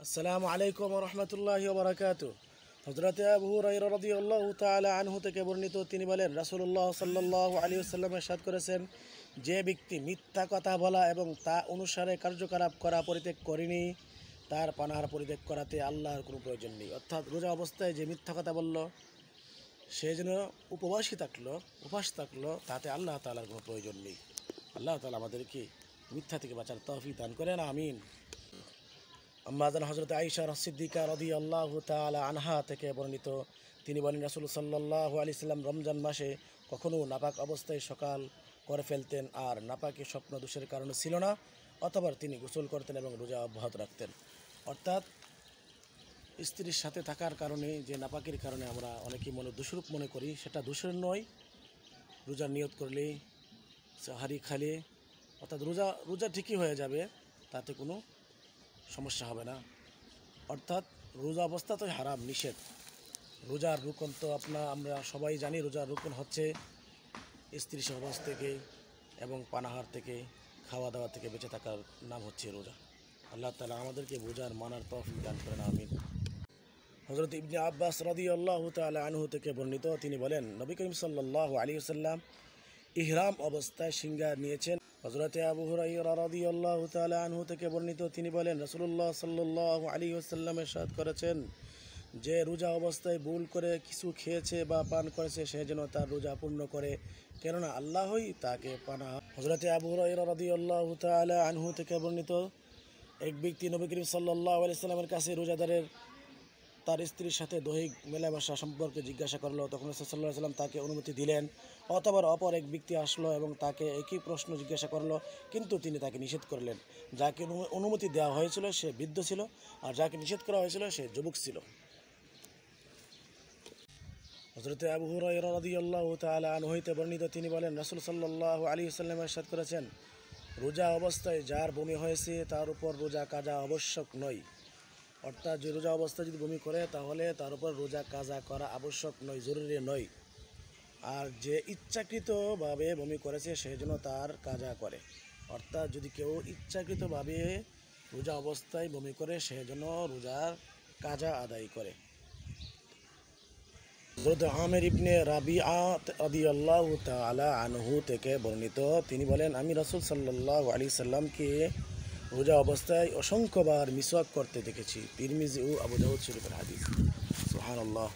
আসসালামু আলাইকুম ওয়া রাহমাতুল্লাহি ওয়া বারাকাতুহু। হযরত আবু হুরায়রা রাদিয়াল্লাহু তাআলা আনহু থেকে বর্ণিত, তিনি বলেন, রাসূলুল্লাহ সাল্লাল্লাহু আলাইহি ওয়াসাল্লাম ইরশাদ করেছেন, যে ব্যক্তি মিথ্যা কথা বলা এবং তা অনুসারে কার্যকলাপ করা পরিত্যাগ করেনি, তার পানাহার পরিত্যাগ করাতে আল্লাহর কোনো প্রয়োজন নেই। অর্থাৎ রোজা অবস্থায় যে মিথ্যা কথা বলল, সে যেন উপাস থাকলো, তাতে আল্লাহ তাআলার কোনো প্রয়োজন নেই। আল্লাহ তাআলা আমাদেরকে মিথ্যা থেকে বাঁচার তৌফিক দান করেন, আমিন। আম্মাজান হযরত আয়েশা সিদ্দিকা রাদিয়াল্লাহু তাআলা আনহা থেকে বর্ণিত, তিনি বলেন, রাসূল সাল্লাল্লাহু আলাইহি সাল্লাম রমজান মাসে কখনও নাপাক অবস্থায় সকাল করে ফেলতেন, আর নাপাকি স্বপ্ন দোষের কারণে ছিল না, অথবা তিনি গোসল করতেন এবং রোজা অব্যাহত রাখতেন। অর্থাৎ স্ত্রীর সাথে থাকার কারণে যে নাপাকির কারণে আমরা অনেকেই দোষরূপ মনে করি, সেটা দোষের নয়। রোজার নিয়ত করলে, সাহারি খালে, অর্থাৎ রোজা ঠিকই হয়ে যাবে, তাতে কোনো সমস্যা হবে না। অর্থাৎ রোজা অবস্থা তো হারাম, নিষেধ। রোজার রুকন তো আমরা সবাই জানি, রোজার রুকন হচ্ছে স্ত্রী সহবাস থেকে এবং পানাহার থেকে, খাওয়া দাওয়া থেকে বেঁচে থাকার নাম হচ্ছে রোজা। আল্লাহ তাআলা আমাদেরকে বোঝার মানার তৌফিক দান করেন, আমিন। হযরত ইবনে আব্বাস রাদিয়াল্লাহু তাআলা আনহু থেকে বর্ণিত, তিনি বলেন, নবী করিম সাল্লাল্লাহু আলাইহি ওয়াসাল্লাম ইহরাম অবস্থায় সিংহার নিয়েছেন। হযরত আবু হুরায়রা রাদিয়াল্লাহু তাআলা আনহু থেকে বর্ণিত, তিনি বলেন, রাসূলুল্লাহ সাল্লাল্লাহু আলাইহি ওয়াসাল্লাম ইরশাদ করেছেন, যে রোজা অবস্থায় ভুল করে কিছু খেয়েছে বা পান করেছে, সে যেন তার রোজা পূর্ণ করে, কেননা আল্লাহই তাকে পানাহ। হযরত আবু হুরায়রা রাদিয়াল্লাহু তাআলা আনহু থেকে বর্ণিত, এক ব্যক্তি নবী করিম সাল্লাল্লাহু আলাইহি ওয়াসাল্লামের কাছে রোজাদারের তার স্ত্রীর সাথে দৈহিক মেলামেশা সম্পর্কে জিজ্ঞাসা করলো। তখন রাসূল সাল্লাল্লাহু আলাইহি ওয়াসাল্লাম তাকে অনুমতি দিলেন। অতঃপর অপর এক ব্যক্তি আসলো এবং তাকে একই প্রশ্ন জিজ্ঞাসা করলো, কিন্তু তিনি তাকে নিষেধ করলেন। যাকে অনুমতি দেওয়া হয়েছিল সে বৃদ্ধ ছিল, আর যাকে নিষেধ করা হয়েছিল সে যুবক ছিল। হযরত আবু হুরায়রা রাদিয়াল্লাহু তাআলা আনহু হইতে বর্ণিত, তিনি বলেন, রাসূল সাল্লাল্লাহু আলাইহি ওয়াসাল্লাম ইরশাদ করেছেন, রোজা অবস্থায় যার বমি হয়েছে তার উপর রোজা কাজা আবশ্যক নয়। অর্থাৎ যে রোজা অবস্থায় যদি বমি করে, তাহলে তার উপর রোজা কাজা করা আবশ্যক নয়, জরুরি নয়। আর যে ইচ্ছাকৃতভাবে বমি করেছে সে যেন তার কাজা করে। অর্থাৎ যদি কেউ ইচ্ছাকৃতভাবে রোজা অবস্থায় বমি করে, সে যেন রোজার কাজা আদায় করে। হযরত আমির ইবনে রাবিআ রাদিয়াল্লাহু তাআলা আনহু থেকে বর্ণিত, তিনি বলেন, আমি রাসূল সাল্লাল্লাহু আলাইহি সাল্লামকে রোজা অবস্থায় অসংখ্যবার মিসওয়াক করতে দেখেছি। তিরমিজি ও আবু দাউদ শরীফের হাদিস। সুবহানাল্লাহ।